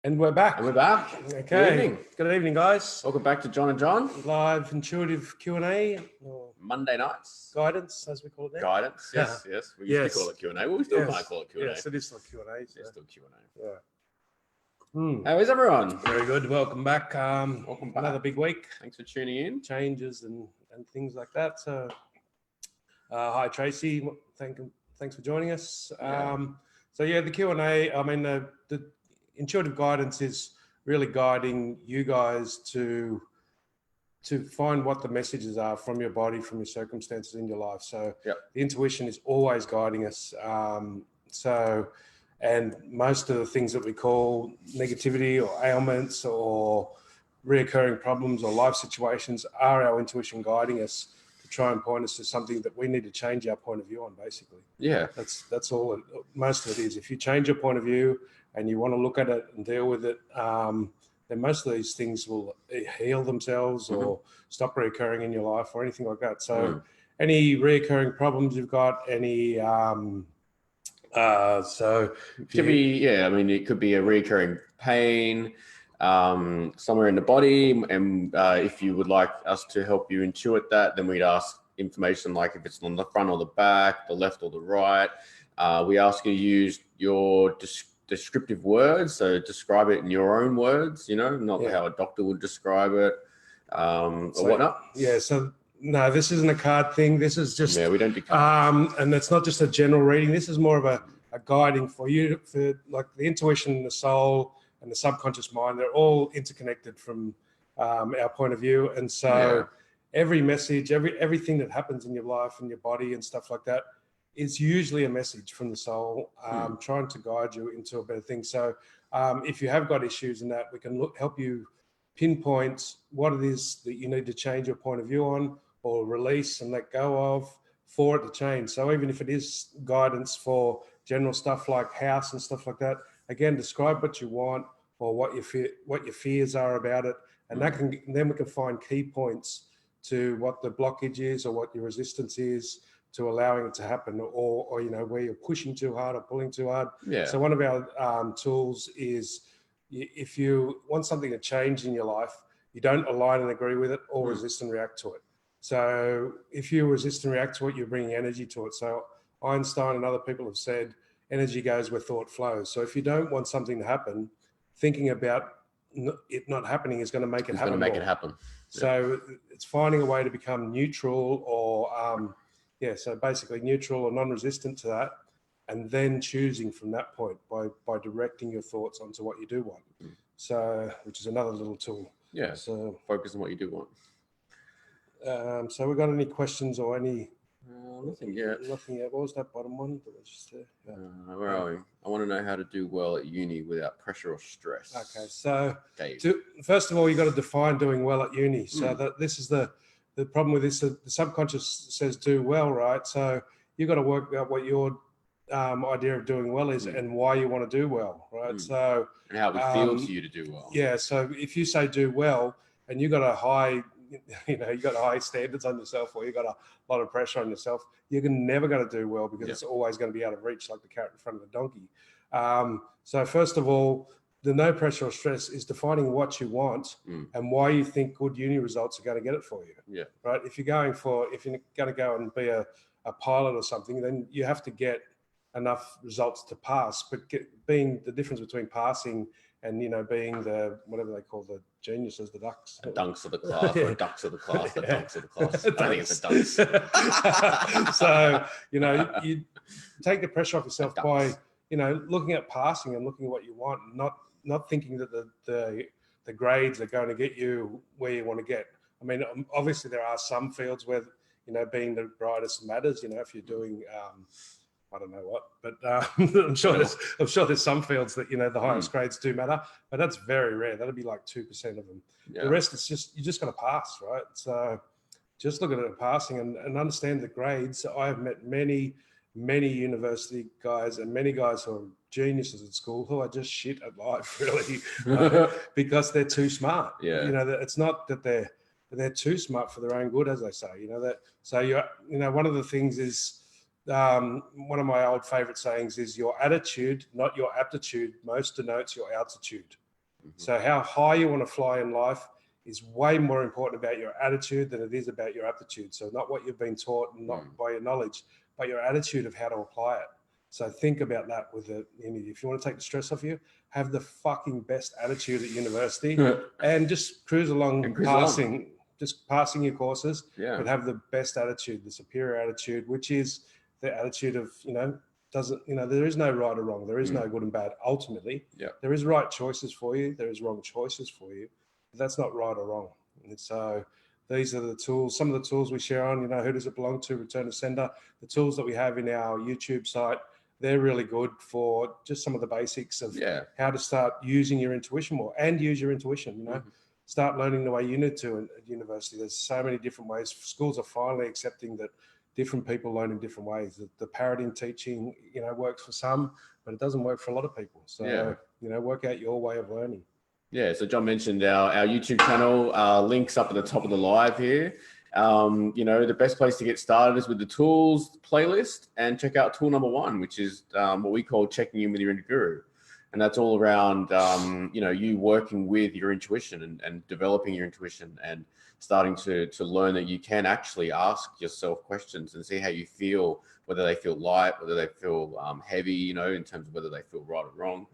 And we're back. And we're back. Okay. Good evening. Good evening, guys. Welcome back to John and John. Live intuitive Q&A. Monday nights. Guidance, as we call it now. Guidance. Yes, yes. We used to call it Q&A. Well, we still can't call it Q&A. Yes, it is still Q&A. So. It's still Q&A. Yeah. How is everyone? Very good. Welcome back. Welcome back. Another big week. Thanks for tuning in. Changes and things like that. So, hi, Tracy. Thanks for joining us. Yeah. The Q&A, I mean, the intuitive guidance is really guiding you guys to find what the messages are from your body, from your circumstances in your life. So the intuition is always guiding us. And most of the things that we call negativity or ailments or reoccurring problems or life situations are our intuition guiding us to try and point us to something that we need to change our point of view on, basically. Yeah. That's all most of it is. If you change your point of view and you want to look at it and deal with it, then most of these things will heal themselves or stop reoccurring in your life or anything like that. So any reoccurring problems you've got, any it could be, it could be a reoccurring pain somewhere in the body, and if you would like us to help you intuit that, then we'd ask information like if it's on the front or the back, the left or the right. We ask you to use your descriptive words, so describe it in your own words, not how a doctor would describe it or whatnot. Yeah, so no, this isn't a card thing. This is just we don't do cards. and it's not just a general reading. This is more of a guiding for you, for like the intuition, the soul, and the subconscious mind. They're all interconnected from our point of view, and so every message, everything that happens in your life and your body and stuff like that is usually a message from the soul trying to guide you into a better thing. So if you have got issues in that, we can help you pinpoint what it is that you need to change your point of view on or release and let go of for it to change. So even if it is guidance for general stuff like house and stuff like that, again, describe what you want or what your fears are about it, and then we can find key points to what the blockage is or what your resistance is to allowing it to happen, or where you're pushing too hard or pulling too hard. So one of our tools is, if you want something to change in your life, you don't align and agree with it or resist and react to it. So if you resist and react to it, you're bringing energy to it. So Einstein and other people have said energy goes where thought flows. So if you don't want something to happen, thinking about it not happening is going to make it happen. It's going to make it happen. So it's finding a way to become neutral or so basically neutral or non-resistant to that, and then choosing from that point by directing your thoughts onto what you do want. So, which is another little tool. Yeah. So focus on what you do want. So we got any questions or any? Nothing yet. Nothing yet. What was that bottom one? Where are we? I want to know how to do well at uni without pressure or stress. Okay. So first of all, you got to define doing well at uni. So that this is the problem with this. The subconscious says do well, right? So you've got to work out what your idea of doing well is and why you want to do well, right? So and how it would feel to you to do well. Yeah. So if you say do well and you got a high, you got high standards on yourself, or you got a lot of pressure on yourself, you're never going to do well because it's always going to be out of reach, like the carrot in front of the donkey. So first of all, the no pressure or stress is defining what you want and why you think good uni results are going to get it for you. Yeah. Right. If you're going to go and be a pilot or something, then you have to get enough results to pass. But being the difference between passing and being the whatever they call the geniuses, the ducks, dunks of the class, or ducks of the class, the dunks of the class. I think it's the dunks. So you take the pressure off yourself by looking at passing and looking at what you want, not thinking that the grades are going to get you where you want to get. I mean, obviously there are some fields where being the brightest matters. If you're doing I don't know what, but I'm sure there's some fields that the highest grades do matter, but that's very rare. That'll be like 2% of them. The rest is you just got to pass, right? So just look at it passing and understand the grades. I have met many university guys and many guys who are geniuses at school who are just shit at life, really, because they're too smart. It's not that they're too smart for their own good, as they say. So one of the things is. One of my old favorite sayings is your attitude, not your aptitude, most denotes your altitude. So how high you want to fly in life is way more important about your attitude than it is about your aptitude. So not what you've been taught and not by your knowledge, but your attitude of how to apply it. So think about that with it. If you want to take the stress off you, have the fucking best attitude at university and just cruise along, just passing your courses, but have the best attitude, the superior attitude, which is the attitude of, there is no right or wrong. There is no good and bad. Ultimately, there is right choices for you. There is wrong choices for you. But that's not right or wrong. And so these are the tools, some of the tools we share on, who does it belong to, return to sender, the tools that we have in our YouTube site. They're really good for just some of the basics of how to start using your intuition more and use your intuition, start learning the way you need to at university. There's so many different ways. Schools are finally accepting that different people learn in different ways. The paradigm teaching, works for some, but it doesn't work for a lot of people. So, work out your way of learning. Yeah, so John mentioned our YouTube channel, links up at the top of the live here. The best place to get started is with the tools playlist, and check out tool number 1, which is what we call checking in with your inner guru. And that's all around, you working with your intuition and developing your intuition and starting to learn that you can actually ask yourself questions and see how you feel, whether they feel light, whether they feel heavy, in terms of whether they feel right or wrong.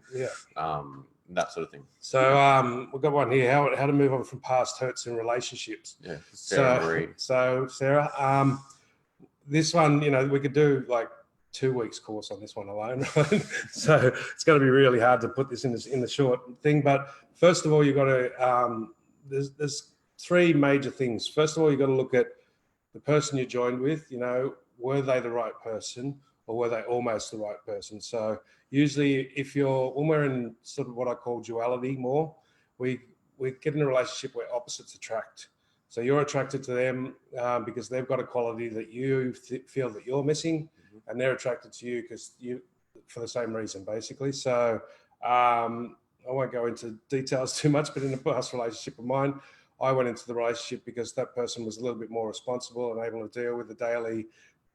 That sort of thing. So we've got one here, how to move on from past hurts in relationships. Yeah, Sarah. So Sarah, this one, we could do like 2 weeks course on this one alone, right? So it's going to be really hard to put this in the short thing. But first of all, you've got to, there's 3 major things. First of all, you've got to look at the person you joined with, were they the right person or were they almost the right person? So usually when we're in sort of what I call duality more, we get in a relationship where opposites attract. So you're attracted to them because they've got a quality that you feel that you're missing, and they're attracted to you for the same reason, basically. So I won't go into details too much, but in a past relationship of mine, I went into the relationship because that person was a little bit more responsible and able to deal with the daily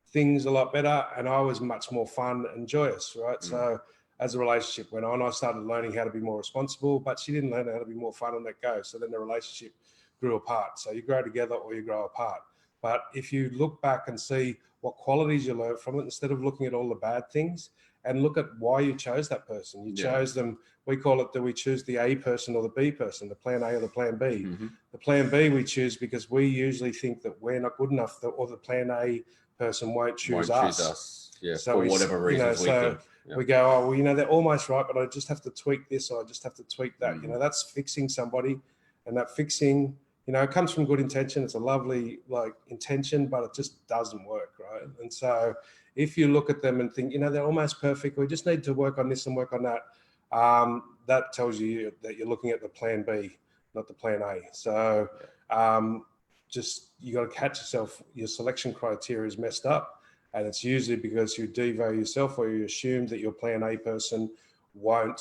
things a lot better, and I was much more fun and joyous, right? So as the relationship went on, I started learning how to be more responsible, but she didn't learn how to be more fun and let go. So then the relationship grew apart. So you grow together or you grow apart. But if you look back and see what qualities you learned from it, instead of looking at all the bad things, and look at why you chose that person. You chose them, we call it, do we choose the A person or the B person, the plan A or the plan B? The plan B we choose because we usually think that we're not good enough, or the plan A person won't choose us. Yeah, so for whatever reason we think. We go, they're almost right, but I just have to tweak this or I just have to tweak that. That's fixing somebody, and that fixing, it comes from good intention. It's a lovely intention, but it just doesn't work, right? And so if you look at them and think, they're almost perfect, we just need to work on this and work on that, that tells you that you're looking at the plan B, not the plan A. So you got to catch yourself. Your selection criteria is messed up, and it's usually because you devalue yourself or you assume that your plan A person won't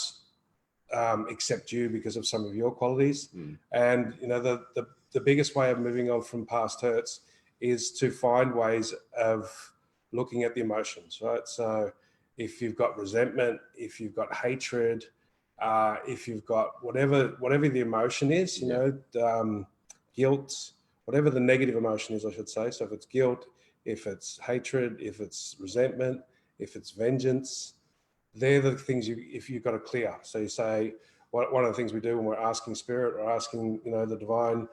accept you because of some of your qualities. And the biggest way of moving on from past hurts is to find ways of looking at the emotions, right? So if you've got resentment, if you've got hatred, if you've got whatever the emotion is, guilt, whatever the negative emotion is, I should say. So if it's guilt, if it's hatred, if it's resentment, if it's vengeance, they're the things if you've got to clear. So you say, one of the things we do when we're asking spirit or asking, the divine,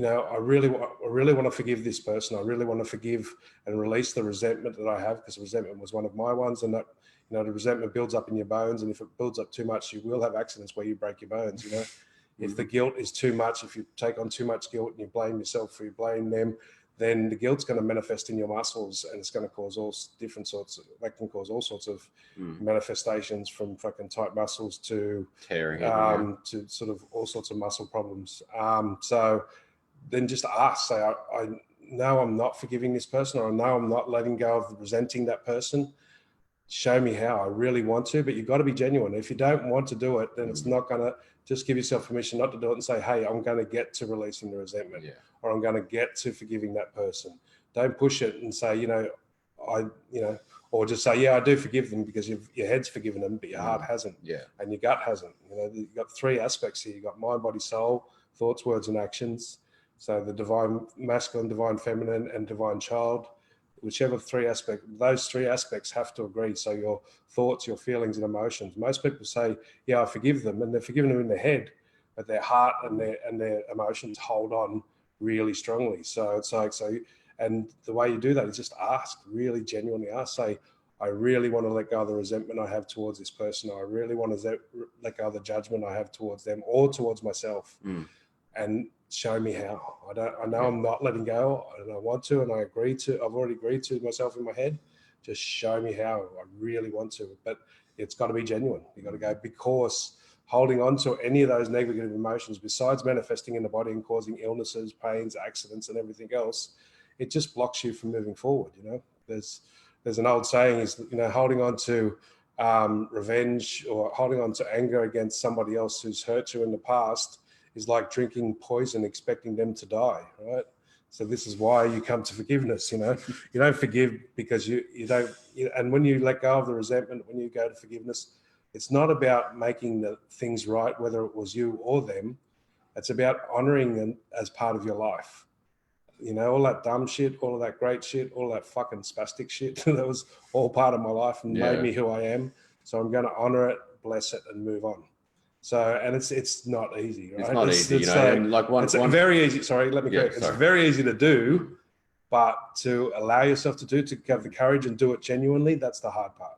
I really want to forgive this person. I really want to forgive and release the resentment that I have, because resentment was one of my ones. And that, the resentment builds up in your bones. And if it builds up too much, you will have accidents where you break your bones, If the guilt is too much, if you take on too much guilt and you blame yourself or you blame them, then the guilt's going to manifest in your muscles, and it's going to cause all sorts of manifestations, from fucking tight muscles to tearing, to sort of all sorts of muscle problems. So then just ask, say, I know I'm not forgiving this person, or I know I'm not letting go of resenting that person. Show me how. I really want to, but you've got to be genuine. If you don't want to do it, then it's not going to. Just give yourself permission not to do it and say, hey, I'm going to get to releasing the resentment, or I'm going to get to forgiving that person. Don't push it and say, or just say, yeah, I do forgive them, because your head's forgiven them, but your heart hasn't, Yeah. and your gut hasn't. You've got three aspects here. You've got mind, body, soul, thoughts, words, and actions. So the divine masculine, divine feminine, and divine child, whichever those three aspects have to agree. So your thoughts, your feelings, and emotions. Most people say, yeah, I forgive them, and they're forgiving them in their head, but their heart and their emotions hold on really strongly. So it's like, and the way you do that is just ask, really genuinely ask, say, I really want to let go of the resentment I have towards this person. I really want to let go of the judgment I have towards them or towards myself. And show me how. I know I'm not letting go, and I want to, and I've already agreed to myself in my head. Just show me how. I really want to, but it's got to be genuine. You got to go, because holding on to any of those negative emotions, besides manifesting in the body and causing illnesses, pains, accidents, and everything else, it just blocks you from moving forward. There's an old saying is, holding on to revenge or holding on to anger against somebody else who's hurt you in the past is like drinking poison, expecting them to die, right? So this is why you come to forgiveness. You don't forgive because you don't. And when you let go of the resentment, when you go to forgiveness, it's not about making the things right, whether it was you or them. It's about honoring them as part of your life. All that dumb shit, all of that great shit, all that fucking spastic shit that was all part of my life and made me who I am. So I'm going to honor it, bless it, and move on. So, and it's not easy, right? It's not easy, it's very easy. Sorry, let me go. It's very easy to do, but to allow yourself to have the courage and do it genuinely, that's the hard part.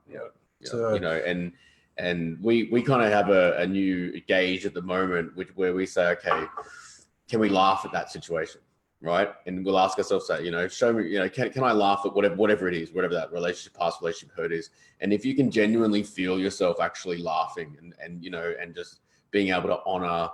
And we kind of have a new gauge at the moment, where we say, okay, can we laugh at that situation? Right. And we'll ask ourselves that, show me, can I laugh at whatever it is, whatever that past relationship hurt is. And if you can genuinely feel yourself actually laughing and just being able to honor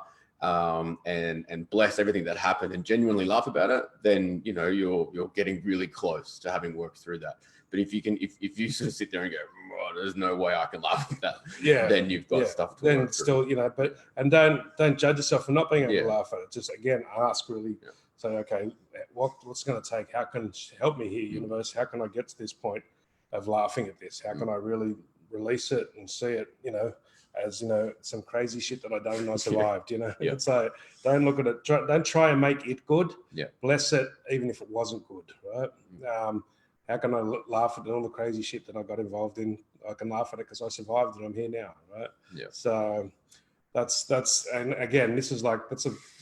and bless everything that happened and genuinely laugh about it, then, you're getting really close to having worked through that. But if you sort of sit there and go, oh, there's no way I can laugh at that, then you've got stuff to then work still, through. and don't judge yourself for not being able to laugh at it. Just, again, ask really. Say, okay, what's going to take? How can it help me here, universe? How can I get to this point of laughing at this? How can I really release it and see it, as, some crazy shit that I done and I survived, It's like, don't look at it. Don't try and make it good. Bless it, even if it wasn't good, right? How can I laugh at all the crazy shit that I got involved in? I can laugh at it because I survived and I'm here now, right? So that's and again, this is like,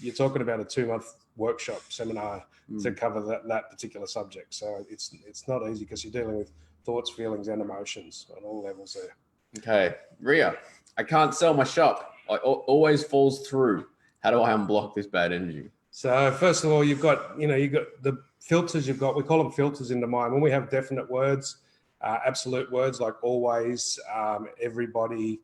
you're talking about a 2-month workshop seminar to cover that particular subject. So it's not easy, because you're dealing with thoughts, feelings, and emotions on all levels there. Okay, Ria, I can't sell my shop. It always falls through. How do I unblock this bad energy? So first of all, you've got the filters. We call them filters in the mind. When we have definite words, absolute words like always, everybody,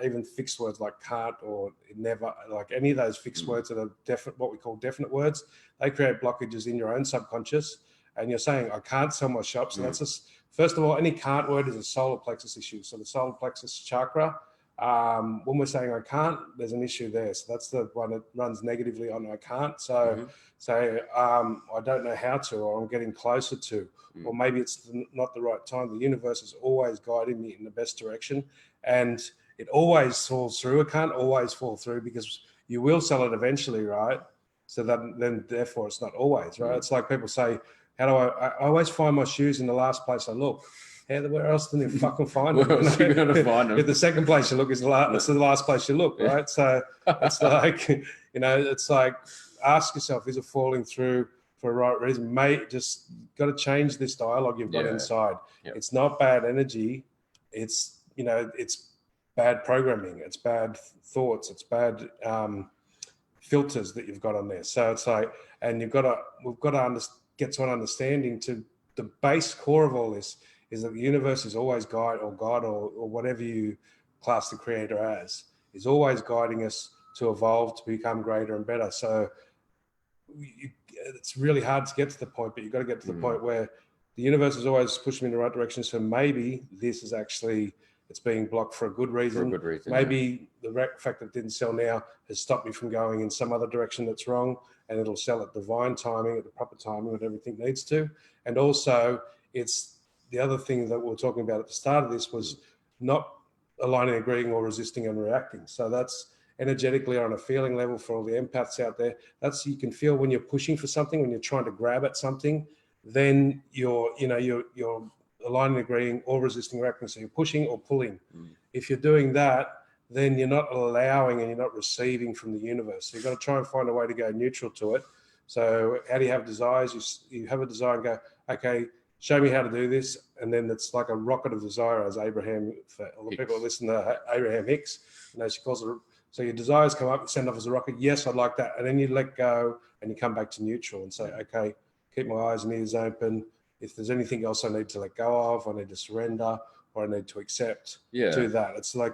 even fixed words like can't or never, like any of those fixed words that are definite, what we call definite words, they create blockages in your own subconscious. And you're saying, I can't sell my shop. So that's just, first of all, any can't word is a solar plexus issue. So the solar plexus chakra, when we're saying I can't, there's an issue there. So that's the one that runs negatively on I can't. So say, I don't know how to, or I'm getting closer to, or maybe it's not the right time. The universe is always guiding me in the best direction. And it always falls through. It can't always fall through, because you will sell it eventually, right? So then therefore it's not always, right? It's like people say, how do I always find my shoes in the last place I look. Where else can you fucking find them? Where else are you going to find them? If the second place you look is the last place you look, right? So it's like, it's like, ask yourself, is it falling through for a right reason? Mate, just got to change this dialogue you've got inside. It's not bad energy. It's, it's bad programming. It's bad thoughts. It's bad filters that you've got on there. So it's like, and we've got to get to an understanding to the base core of all this is that the universe is always God or whatever you class the creator as, is always guiding us to evolve, to become greater and better. So it's really hard to get to the point, but you've got to get to the point where the universe is always pushing me in the right direction. So maybe this is actually, it's being blocked for a good reason. Maybe the fact that it didn't sell now has stopped me from going in some other direction that's wrong, and it'll sell at divine timing, at the proper timing, when everything needs to. And also, it's the other thing that we were talking about at the start of this was not aligning, agreeing, or resisting and reacting. So that's energetically on a feeling level for all the empaths out there. That's, you can feel when you're pushing for something, when you're trying to grab at something, then you're aligning, agreeing, or resisting, reacting. So you're pushing or pulling. If you're doing that, then you're not allowing and you're not receiving from the universe. So you've got to try and find a way to go neutral to it. So how do you have desires? You have a desire and go, okay, show me how to do this. And then it's like a rocket of desire, as Abraham, for all the people that listen to Abraham Hicks, she calls it. So your desires come up, you send off as a rocket. Yes, I'd like that. And then you let go and you come back to neutral and say, okay, keep my eyes and ears open. If there's anything else I need to let go of, I need to surrender, or I need to accept, do that. It's like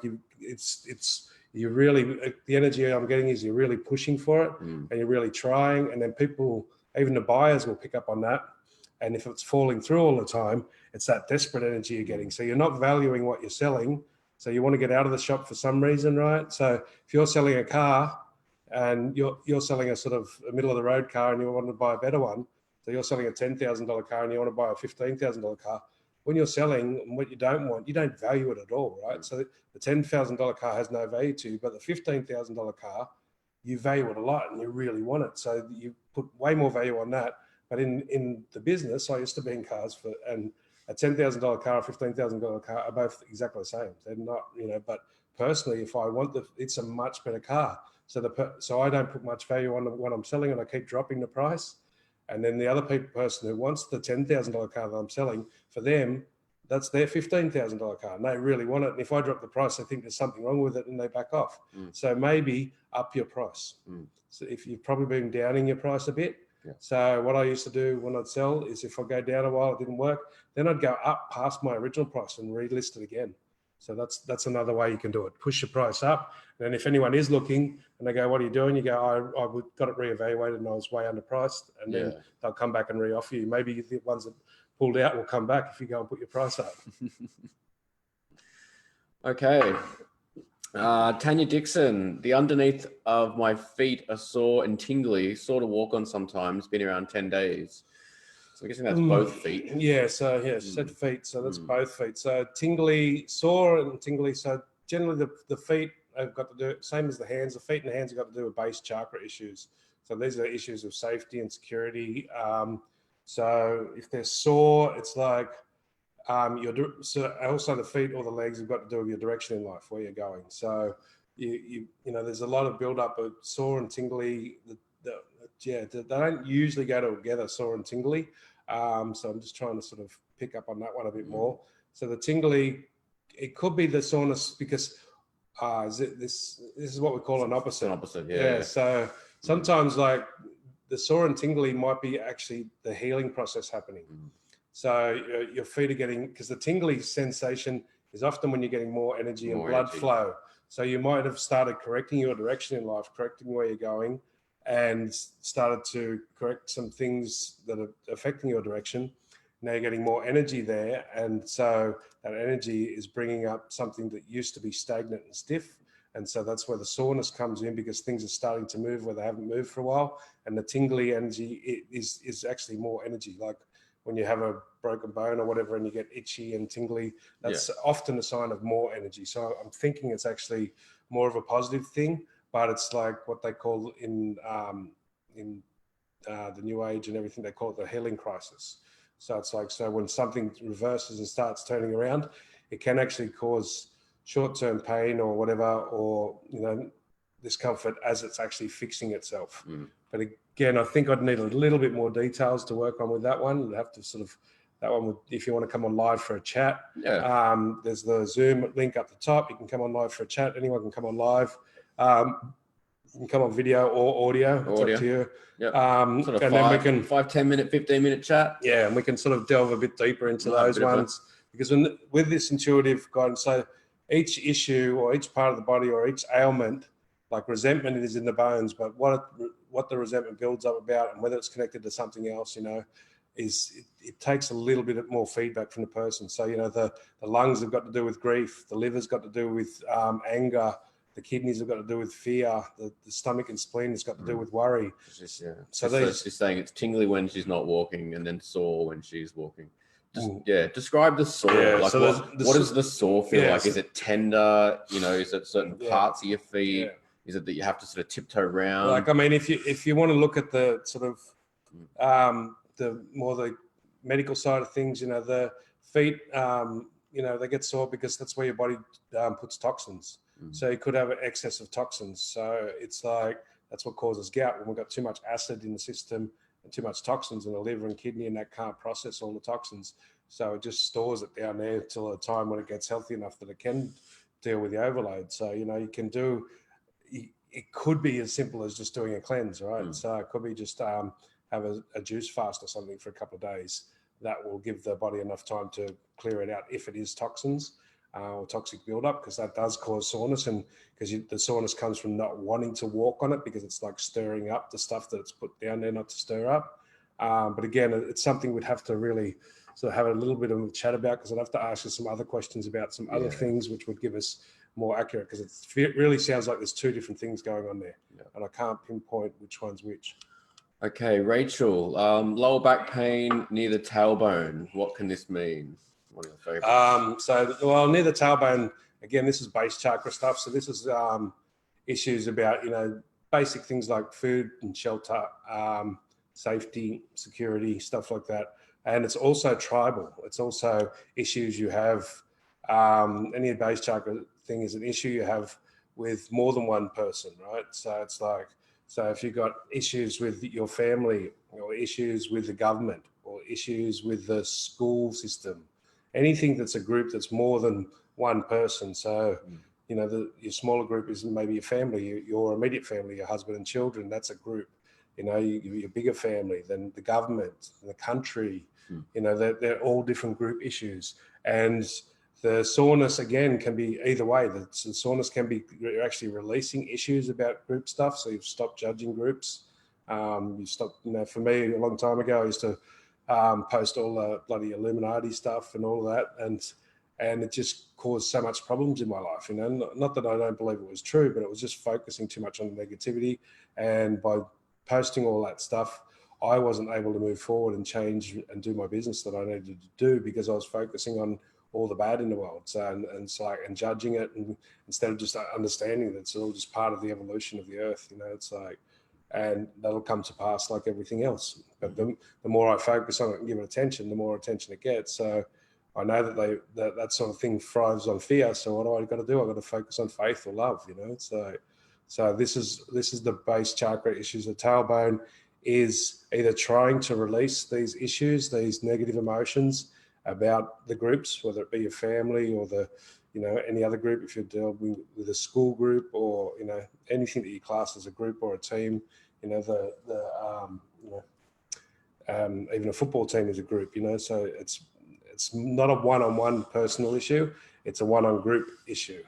you're really, the energy I'm getting is you're really pushing for it and you're really trying. And then people, even the buyers, will pick up on that. And if it's falling through all the time, it's that desperate energy you're getting. So you're not valuing what you're selling. So you want to get out of the shop for some reason, right? So if you're selling a car and you're selling a sort of a middle of the road car and you want to buy a better one, so you're selling a $10,000 car and you want to buy a $15,000 car, when you're selling what you don't want, you don't value it at all, right? So the $10,000 car has no value to you, but the $15,000 car, you value it a lot and you really want it. So you put way more value on that. But in the business, I used to be in cars and a $10,000 car, a $15,000 car are both exactly the same. They're not, but personally, if I want it's a much better car. So I don't put much value on what I'm selling and I keep dropping the price. And then the other person who wants the $10,000 car that I'm selling, for them, that's their $15,000 car and they really want it. And if I drop the price, they think there's something wrong with it and they back off. So maybe up your price. So if you've probably been downing your price a bit. So what I used to do when I'd sell is if I go down a while, it didn't work, then I'd go up past my original price and relist it again. So that's another way you can do it. Push your price up. And if anyone is looking and they go, what are you doing? You go, I got it reevaluated and I was way underpriced. And then they'll come back and reoffer you. Maybe the ones that pulled out will come back if you go and put your price up. Okay. Tanya Dixon, the underneath of my feet are sore and tingly, sore to walk on sometimes, been around 10 days. So I'm guessing that's both feet. Yeah, so said feet, so that's both feet. So tingly, sore and tingly. So generally the feet have got to do, same as the hands, the feet and the hands have got to do with base chakra issues. So these are issues of safety and security. So if they're sore, it's like, so also the feet or the legs have got to do with your direction in life, where you're going. So you there's a lot of build up of sore and tingly. They don't usually go together, sore and tingly. So I'm just trying to sort of pick up on that one a bit more. So the tingly, it could be the soreness because this is what we call an opposite. An opposite, yeah. So sometimes like the sore and tingly might be actually the healing process happening. So your feet are getting, because the tingly sensation is often when you're getting more energy and blood flow. So you might have started correcting your direction in life, correcting where you're going, and started to correct some things that are affecting your direction. Now you're getting more energy there. And so that energy is bringing up something that used to be stagnant and stiff. And so that's where the soreness comes in, because things are starting to move where they haven't moved for a while. And the tingly energy is actually more energy. Like when you have a broken bone or whatever and you get itchy and tingly, that's often a sign of more energy. So I'm thinking it's actually more of a positive thing, but it's like what they call in the New Age and everything, they call it the healing crisis. So it's like, so when something reverses and starts turning around, it can actually cause short-term pain or whatever, or, discomfort as it's actually fixing itself. But again, I think I'd need a little bit more details to work on with that one. You'd have to sort of, that one would, if you want to come on live for a chat, there's the Zoom link up the top. You can come on live for a chat. Anyone can come on live. You can come on video or audio. It's up to you. Sort of and then we can 5-10 minute, 15-minute chat. Yeah, and we can sort of delve a bit deeper into those ones, because with this intuitive guidance, so each issue or each part of the body or each ailment, like resentment is in the bones, but what the resentment builds up about and whether it's connected to something else, it takes a little bit more feedback from the person. So, the lungs have got to do with grief, the liver's got to do with anger, the kidneys have got to do with fear, the stomach and spleen has got to do with worry. So she's saying it's tingly when she's not walking and then sore when she's walking. describe the sore. Yeah, Like so what does the sore feel yeah, like? so- Is it tender? Is it certain Yeah. parts of your feet? Yeah. Is it that you have to sort of tiptoe around? Like, I mean, if you want to look at the sort of the more the medical side of things, the feet, they get sore because that's where your body puts toxins. So you could have an excess of toxins. So it's like that's what causes gout when we've got too much acid in the system and too much toxins in the liver and kidney, and that can't process all the toxins. So it just stores it down there till a time when it gets healthy enough that it can deal with the overload. So you can do. It could be as simple as just doing a cleanse, right? So it could be just have a juice fast or something for a couple of days. That will give the body enough time to clear it out if it is toxins or toxic buildup, because that does cause soreness, and because the soreness comes from not wanting to walk on it because it's like stirring up the stuff that's put down there not to stir up. But again, it's something we'd have to really sort of have a little bit of a chat about, because I'd have to ask you some other questions about some other things which would give us more accurate, because it really sounds like there's two different things going on there, and I can't pinpoint which one's which. Okay, Rachel, lower back pain near the tailbone. What can this mean? One of your favorites. Near the tailbone, again, this is base chakra stuff. So this is issues about, basic things like food and shelter, safety, security, stuff like that. And it's also tribal. It's also issues you have. Any base chakra thing is an issue you have with more than one person, right? So it's like, so if you've got issues with your family, or issues with the government, or issues with the school system, anything that's a group that's more than one person. So, your smaller group is maybe your family, your immediate family, your husband and children. That's a group. Your bigger family, then the government, the country. They're all different group issues, and the soreness again can be either way. The soreness can be you're actually releasing issues about group stuff, so you've stopped judging groups. You stopped. For me, a long time ago, I used to post all the bloody Illuminati stuff and all of that, and it just caused so much problems in my life. Not that I don't believe it was true, but it was just focusing too much on the negativity, and by posting all that stuff, I wasn't able to move forward and change and do my business that I needed to do, because I was focusing on all the bad in the world. So, and it's like, and judging it, and instead of just understanding that it's all just part of the evolution of the earth, it's like, and that'll come to pass like everything else. But the more I focus on it and give it attention, the more attention it gets. So I know that that sort of thing thrives on fear. So what do I got to do? I got to focus on faith or love, So this is the base chakra issues. The tailbone is either trying to release these issues, these negative emotions about the groups, whether it be your family or any other group, if you're dealing with a school group, or anything that you class as a group or a team. Even a football team is a group. So it's not a one-on-one personal issue, it's a one-on-group issue.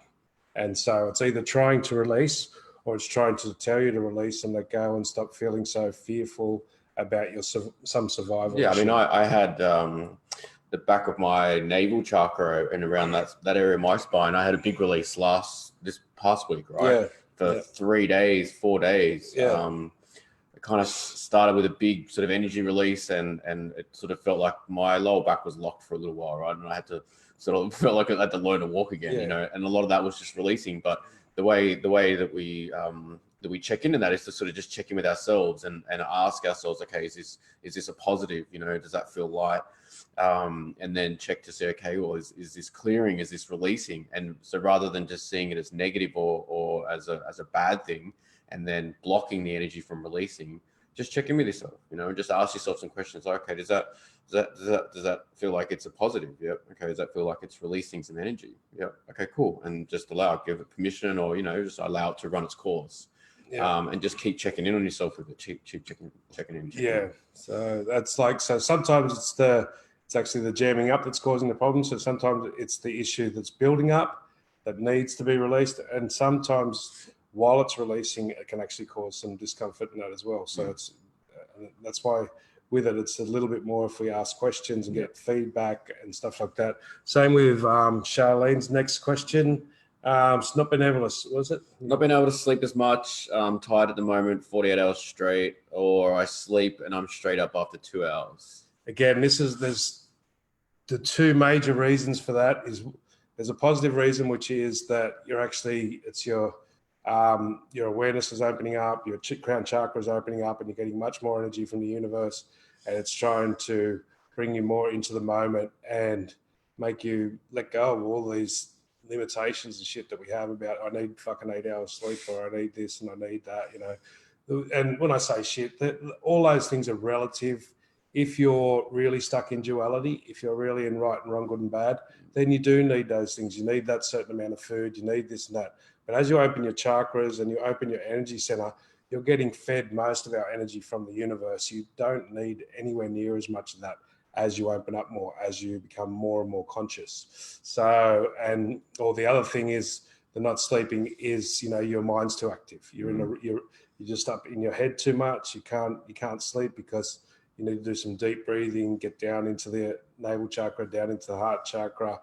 And so it's either trying to release, or it's trying to tell you to release and let go and stop feeling so fearful about some survival. Yeah, issue. I mean, I had the back of my navel chakra and around that area of my spine. I had a big release this past week, right? For 3 days, 4 days. It kind of started with a big sort of energy release, and it sort of felt like my lower back was locked for a little while, right? And I had to felt like I had to learn to walk again, and a lot of that was just releasing. But the way that we check into that is to sort of just check in with ourselves and ask ourselves, okay, is this a positive? Does that feel light? And then check to say, okay, well, is this clearing? Is this releasing? And so rather than just seeing it as negative or as a bad thing, and then blocking the energy from releasing, just check in with yourself, and just ask yourself some questions like, okay, does that feel like it's a positive? Yep. Okay. Does that feel like it's releasing some energy? Yep. Okay, cool. And just give it permission, or, just allow it to run its course. And just keep checking in on yourself with it. Keep checking in. So that's so sometimes it's actually the jamming up that's causing the problem. So sometimes it's the issue that's building up that needs to be released. And sometimes while it's releasing, it can actually cause some discomfort in that as well. So that's why with it, it's a little bit more if we ask questions and get feedback and stuff like that. Same with Charlene's next question. It's not been able to, Not been able to sleep as much. I'm tired at the moment, 48 hours straight, or I sleep and I'm straight up after 2 hours. Again, there's the two major reasons for that is there's a positive reason, which is that it's your awareness is opening up, your crown chakra is opening up, and you're getting much more energy from the universe, and it's trying to bring you more into the moment and make you let go of all these limitations and shit that we have about I need fucking 8 hours sleep, or I need this and I need that, And when I say shit, all those things are relative. If you're really stuck in duality, if you're really in right and wrong, good and bad, then you do need those things. You need that certain amount of food, you need this and that. But as you open your chakras and you open your energy center, you're getting fed most of our energy from the universe. You don't need anywhere near as much of that as you open up more, as you become more and more conscious. So, or the other thing is the not sleeping is, your mind's too active. You're just up in your head too much. You can't sleep because you need to do some deep breathing, get down into the navel chakra, down into the heart chakra,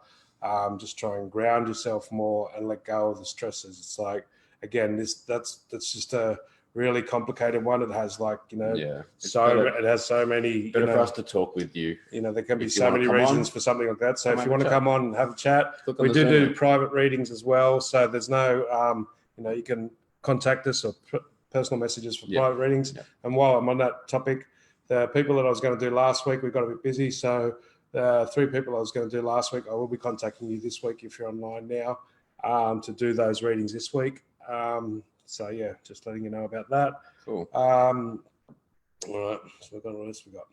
just try and ground yourself more and let go of the stresses. It's like, again, that's just a really complicated one. It has it has so many. Better for us to talk with you. There can be so many reasons for something like that. So if you want to come on and have a chat, we do private readings as well. So there's no, you can contact us or personal messages for private readings. Yeah. And while I'm on that topic, the people that I was going to do last week, we got a bit busy. So the 3 people I was going to do last week, I will be contacting you this week if you're online now to do those readings this week. So yeah, just letting you know about that. Cool. All right. So what else we got?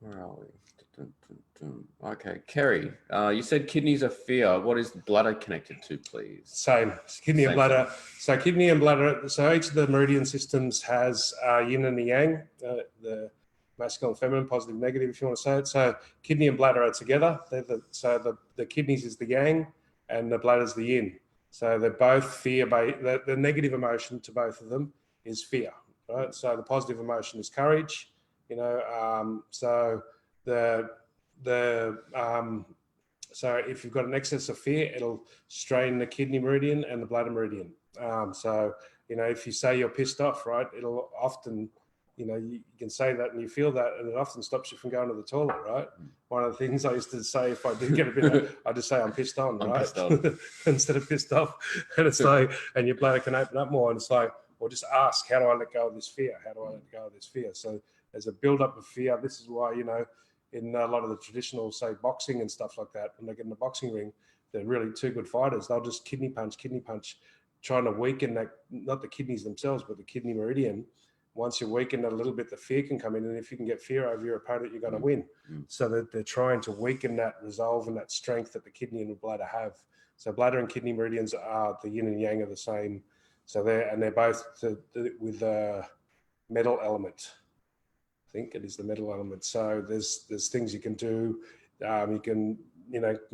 Where are we? Okay, Kerry, you said kidneys are fear. What is bladder connected to, please? Same. Kidney and bladder. So kidney and bladder. So each of the meridian systems has yin and the yang, the masculine, feminine, positive, negative, if you want to say it. So kidney and bladder are together. So the kidneys is the yang, and the bladder is the yin. So they're both fear. The negative emotion to both of them is fear, right? So the positive emotion is courage. So so if you've got an excess of fear, it'll strain the kidney meridian and the bladder meridian. So if you say you're pissed off, right, it'll often, you can say that and you feel that, and it often stops you from going to the toilet, right? One of the things I used to say if I did get a bit, I just say I'm pissed on, right? Pissed on. Instead of pissed off. And it's like, and your bladder can open up more, and it's like, well, just ask, how do I let go of this fear? How do I let go of this fear? So there's a build-up of fear. This is why, in a lot of the traditional, say, boxing and stuff like that, when they get in the boxing ring, they're really 2 good fighters. They'll just kidney punch, trying to weaken that, not the kidneys themselves, but the kidney meridian. Once you weaken that a little bit, the fear can come in, and if you can get fear over your opponent, you're going to win. So that they're trying to weaken that resolve and that strength that the kidney and the bladder have. So bladder and kidney meridians are the yin and yang are the same. So they're both with the metal element. I think it is the metal element. So there's things you can do. You can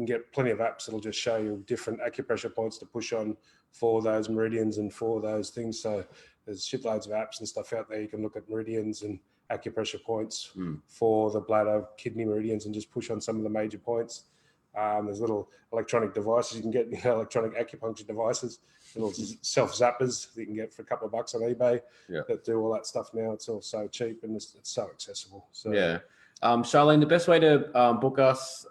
get plenty of apps that'll just show you different acupressure points to push on for those meridians and for those things. So there's shitloads of apps and stuff out there. You can look at meridians and acupressure points for the bladder, kidney meridians, and just push on some of the major points. There's little electronic devices you can get, electronic acupuncture devices, little self-zappers that you can get for a couple of bucks on eBay that do all that stuff now. It's all so cheap and it's so accessible. So yeah. Charlene, the best way to book us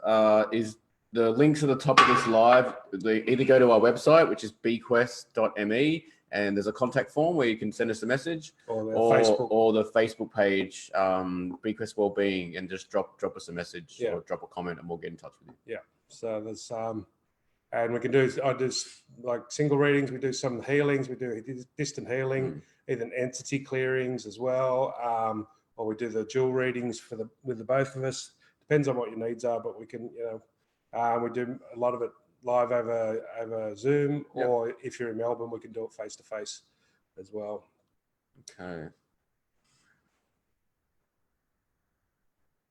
is the links at the top of this live. They either go to our website, which is bequest.me, and there's a contact form where you can send us a message, or the Facebook page, Bequest Wellbeing, and just drop us a message or drop a comment, and we'll get in touch with you. Yeah. So there's and we can do. I do like single readings. We do some healings. We do distant healing, even entity clearings as well. Or we do the dual readings with the both of us. Depends on what your needs are, but we can we do a lot of it live over Zoom, or if you're in Melbourne, we can do it face to face as well. Okay.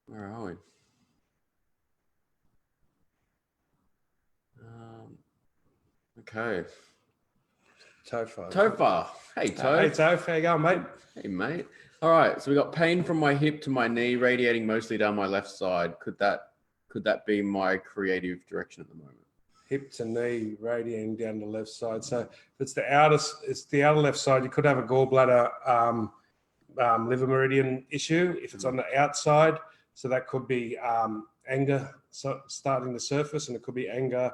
Where are we? Okay. Topher. Hey, Toph. Hey, Toph. How you going, mate? Hey, mate. All right. So we got pain from my hip to my knee, radiating mostly down my left side. Could that be my creative direction at the moment? Hip to knee, radiating down the left side. So if it's the outer left side, you could have a gallbladder liver meridian issue. If it's on the outside, So that could be anger starting to surface, and it could be anger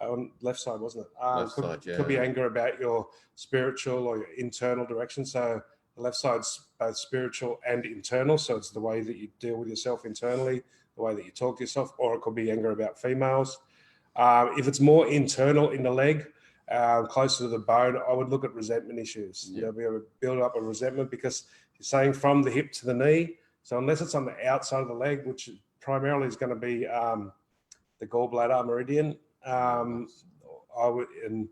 on left side, wasn't it? Could be anger about your spiritual or your internal direction. So the left side's both spiritual and internal. So it's the way that you deal with yourself internally, the way that you talk to yourself, or it could be anger about females. If it's more internal in the leg, closer to the bone, I would look at resentment issues. You'll be able to build up a resentment because you're saying from the hip to the knee. So unless it's on the outside of the leg, which primarily is going to be the gallbladder meridian, I would, and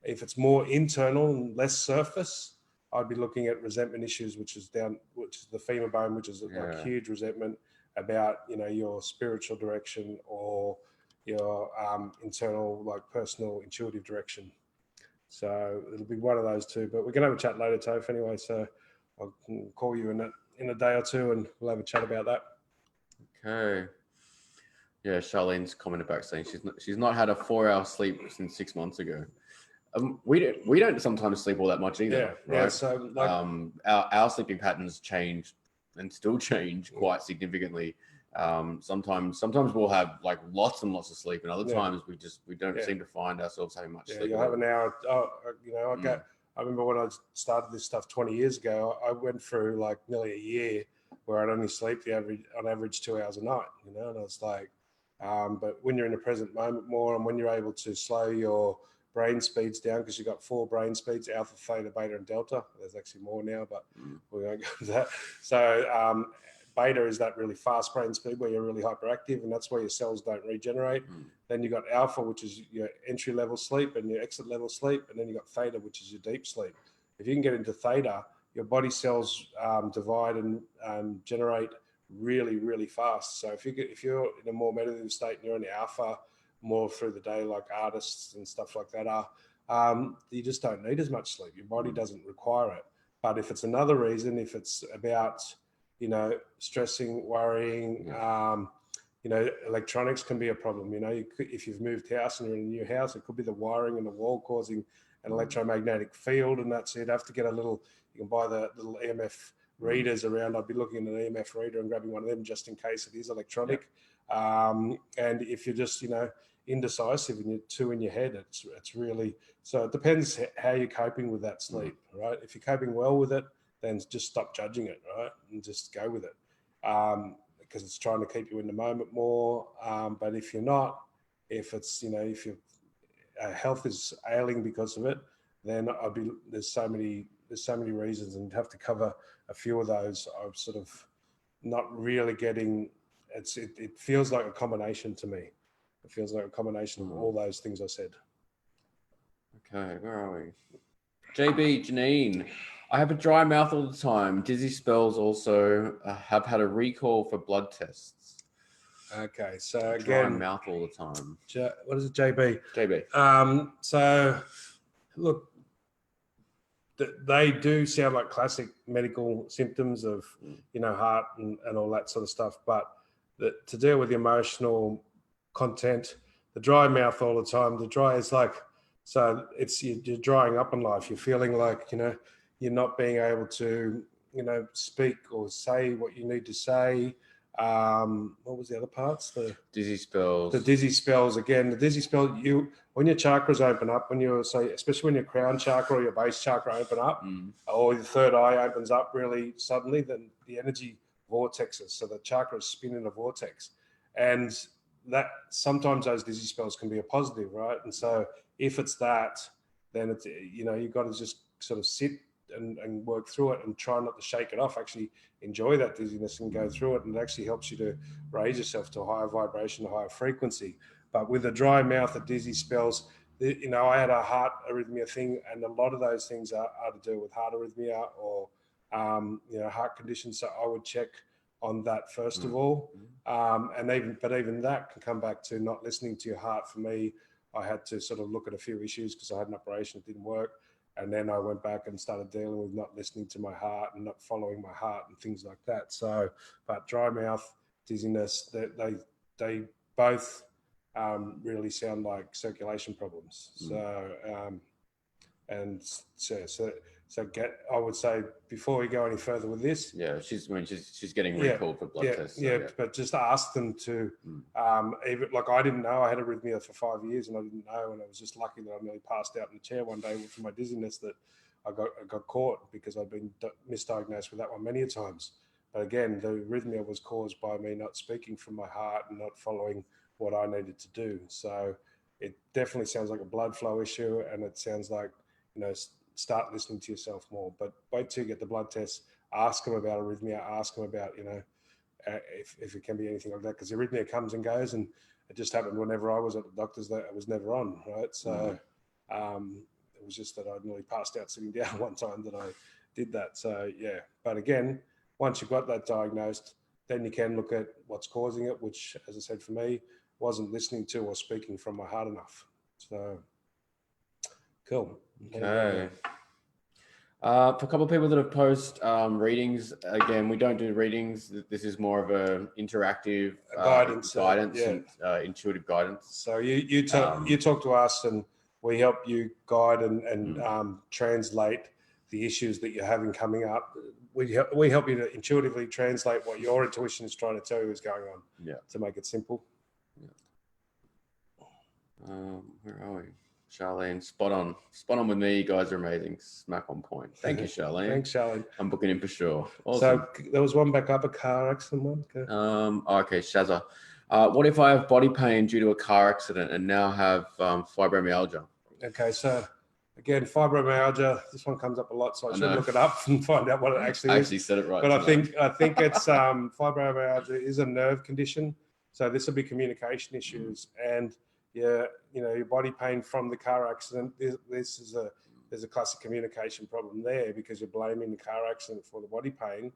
if it's more internal and less surface, I'd be looking at resentment issues, which is the femur bone, which is like huge resentment about, you know, your spiritual direction or your internal, like personal intuitive direction. So it'll be one of those two, but we're going to have a chat later, Toph, anyway. So I'll call you in a day or two and we'll have a chat about that. Okay. Yeah, Charlene's commented back saying she's not had a 4-hour sleep since 6 months ago. We don't sometimes sleep all that much either. Yeah, right? so like, our sleeping patterns change and still change quite significantly. Sometimes we'll have like lots and lots of sleep, and other times we don't seem to find ourselves having much sleep. You'll have an hour. I remember when I started this stuff 20 years ago, I went through like nearly a year where I'd only sleep on average 2 hours a night, you know, and it's like, but when you're in the present moment more, and when you're able to slow your brain speeds down, because you've got 4 brain speeds: alpha, theta, beta, and delta. There's actually more now, but we won't go into that. So beta is that really fast brain speed where you're really hyperactive, and that's where your cells don't regenerate. Then you've got alpha, which is your entry level sleep and your exit level sleep, and then you've got theta, which is your deep sleep. If you can get into theta, your body cells divide and generate really, really fast. So if you're in a more meditative state and you're in the alpha more through the day, like artists and stuff like that are, you just don't need as much sleep. Your body doesn't require it. But if it's another reason, if it's about, you know, stressing, worrying, you know, electronics can be a problem. You know, if you've moved house and you're in a new house, it could be the wiring in the wall causing an electromagnetic field, and that's it. Have to get you can buy the little EMF readers around. I'd be looking at an EMF reader and grabbing one of them just in case it is electronic. And if you're just, you know, indecisive and you're too in your head, it's really, so it depends how you're coping with that sleep, right? If you're coping well with it, then just stop judging it, right? And just go with it. Because it's trying to keep you in the moment more. But if you're not, if it's, you know, if your health is ailing because of it, then there's so many reasons, and have to cover a few of those. I'm sort of not really getting, it feels like a combination to me. It feels like a combination of all those things I said. Okay, where are we? JB, Janine, I have a dry mouth all the time. Dizzy spells also. Have had a recall for blood tests. Okay, so again, dry mouth all the time. What is it, JB? JB. So look, they do sound like classic medical symptoms of, you know, heart and all that sort of stuff. But to deal with the emotional content, the dry mouth all the time, the dry is like, so it's you're drying up in life. You're feeling like, you know, you're not being able to, you know, speak or say what you need to say. What was the other parts? The dizzy spells. The dizzy spells. Again, the dizzy spell, when your chakras open up, especially when your crown chakra or your base chakra open up, or your third eye opens up really suddenly, then the energy vortexes. So the chakras spin in a vortex. And that sometimes those dizzy spells can be a positive, right? And so if it's that, then it's, you know, you've got to just sort of sit and work through it and try not to shake it off. Actually enjoy that dizziness and go through it, and it actually helps you to raise yourself to a higher vibration, a higher frequency. But with a dry mouth, the dizzy spells, you know, I had a heart arrhythmia thing, and a lot of those things are to do with heart arrhythmia or you know, heart conditions. So I would check on that first of all, and even that can come back to not listening to your heart. For me, I had to sort of look at a few issues because I had an operation that didn't work. And then I went back and started dealing with not listening to my heart and not following my heart and things like that. So, but dry mouth, dizziness, they both really sound like circulation problems. So And I would say before we go any further with this, Yeah, she's getting Yeah, recalled for blood yeah, tests. yeah, So, but just ask them to, even like I didn't know I had arrhythmia for 5 years, and I didn't know, and I was just lucky that I nearly passed out in the chair one day from my dizziness that I got caught because I'd been misdiagnosed with that one many a times. But again, the arrhythmia was caused by me not speaking from my heart and not following what I needed to do. So it definitely sounds like a blood flow issue, and it sounds like, start listening to yourself more. But wait till you get the blood test. Ask them about arrhythmia. Ask them about, if it can be anything like that, because arrhythmia comes and goes, and it just happened whenever I was at the doctor's that I was never on, right? So it was just that I nearly passed out sitting down one time that I did that. So yeah, but again, once you've got that diagnosed, then you can look at what's causing it, which, as I said, for me, wasn't listening to or speaking from my heart enough. So cool. okay. For a couple of people that have posted readings, again, we don't do readings. This is more of a interactive guidance, and intuitive guidance. So you talk to us, and we help you guide and translate the issues that you're having coming up. We help you to intuitively translate what your intuition is trying to tell you is going on. Yeah. To make it simple. Yeah. Where are we? Charlene, spot on with me. You guys are amazing. Smack on point. Thank you, Charlene. Thanks, Charlene. I'm booking in for sure. Awesome. So there was one back up, a car accident one. Okay, Shazza. What if I have body pain due to a car accident and now have fibromyalgia? Okay, so again, fibromyalgia. This one comes up a lot, so I should look it up and find out what it actually is. I actually said it right. But tonight. I think it's fibromyalgia is a nerve condition. So this will be communication issues, and your body pain from the car accident. There's a classic communication problem there, because you're blaming the car accident for the body pain,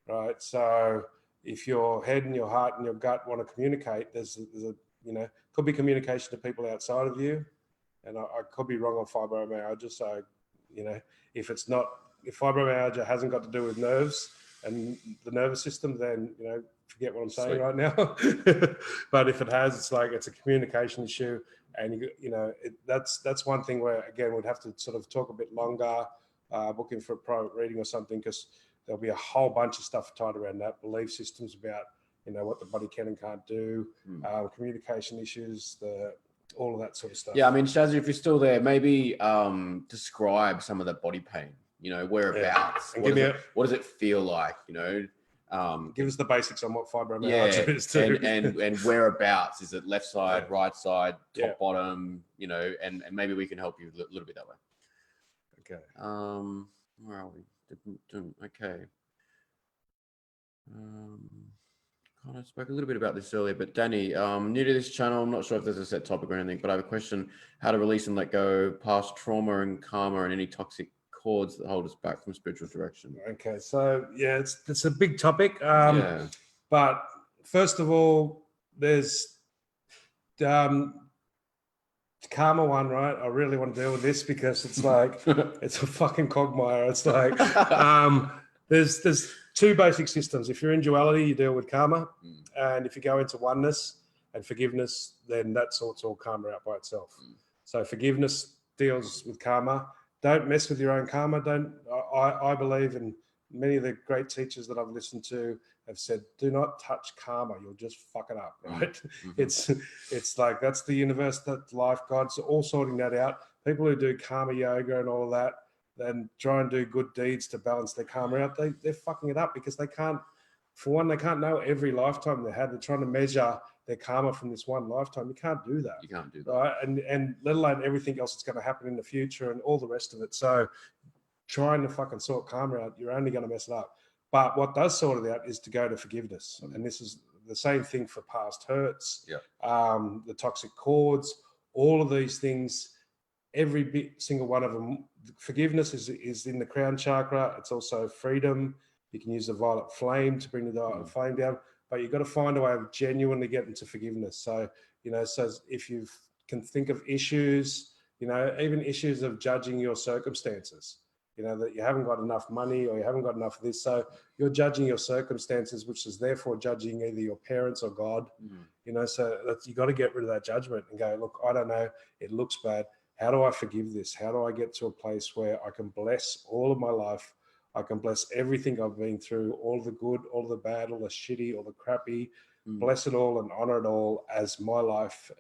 right? So if your head and your heart and your gut want to communicate, there's a could be communication to people outside of you, and I could be wrong on fibromyalgia. So if fibromyalgia hasn't got to do with nerves and the nervous system, then forget what I'm saying right now. But if it has, it's a communication issue, and that's one thing where, again, we'd have to sort of talk a bit longer, booking for a private reading or something, because there'll be a whole bunch of stuff tied around that, belief systems about what the body can and can't do, communication issues, all of that sort of stuff. Yeah, I mean, Shazzy, if you're still there, maybe describe some of the body pain. Whereabouts. Yeah. What does it feel like? Give us the basics on what fibromyalgia is too. and whereabouts. Is it left side, right side, top, bottom? And maybe we can help you a little bit that way. Okay. Where are we? Okay. Kind of spoke a little bit about this earlier, but Danny, new to this channel, I'm not sure if there's a set topic or anything, but I have a question: how to release and let go past trauma and karma and any toxic cords that hold us back from spiritual direction. Okay, so it's a big topic. But first of all, there's karma one, right? I really want to deal with this because it's it's a fucking quagmire. It's there's two basic systems. If you're in duality, you deal with karma, and if you go into oneness and forgiveness, then that sorts all karma out by itself. So forgiveness deals with karma. Don't mess with your own karma. I believe, and many of the great teachers that I've listened to have said, do not touch karma. You'll just fuck it up, right? It's like, that's the universe, that life, God's all sorting that out. People who do karma yoga and all of that, then try and do good deeds to balance their karma out. They're fucking it up, because they can't, for one, they can't know every lifetime they had. They're trying to measure their karma from this one lifetime. You can't do that. You can't do that. Right? And let alone everything else that's going to happen in the future and all the rest of it. So trying to fucking sort karma out, you're only going to mess it up. But what does sort it out is to go to forgiveness. And this is the same thing for past hurts, the toxic cords, all of these things, every single one of them. Forgiveness is in the crown chakra. It's also freedom. You can use the violet flame to bring the violet flame down. But you've got to find a way of genuinely getting to forgiveness. So, so if you can think of issues, even issues of judging your circumstances, that you haven't got enough money or you haven't got enough of this. So you're judging your circumstances, which is therefore judging either your parents or God, so you got to get rid of that judgment and go, look, I don't know, it looks bad. how do I forgive this? How do I get to a place where I can bless all of my life? I can bless everything I've been through, all the good, all the bad, all the shitty, all the crappy, bless it all and honor it all as my life.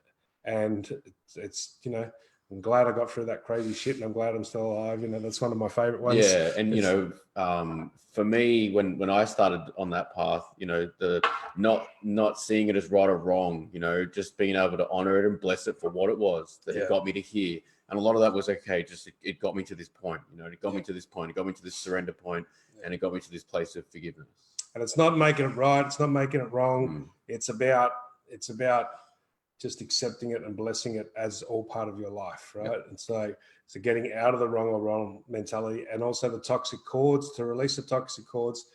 And it's you know, I'm glad I got through that crazy shit, and I'm glad I'm still alive. You know, that's one of my favorite ones. Yeah, and you know, for me, when I started on that path, you know, the not seeing it as right or wrong, you know, just being able to honor it and bless it for what it was that it got me to here. And a lot of that was okay. Just it got me to this point, you know. It got me to this point. It got me to this surrender point, and it got me to this place of forgiveness. And it's not making it right. It's not making it wrong. It's about just accepting it and blessing it as all part of your life, right? And so getting out of the wrong or wrong mentality, and also the toxic cords. To release the toxic cords,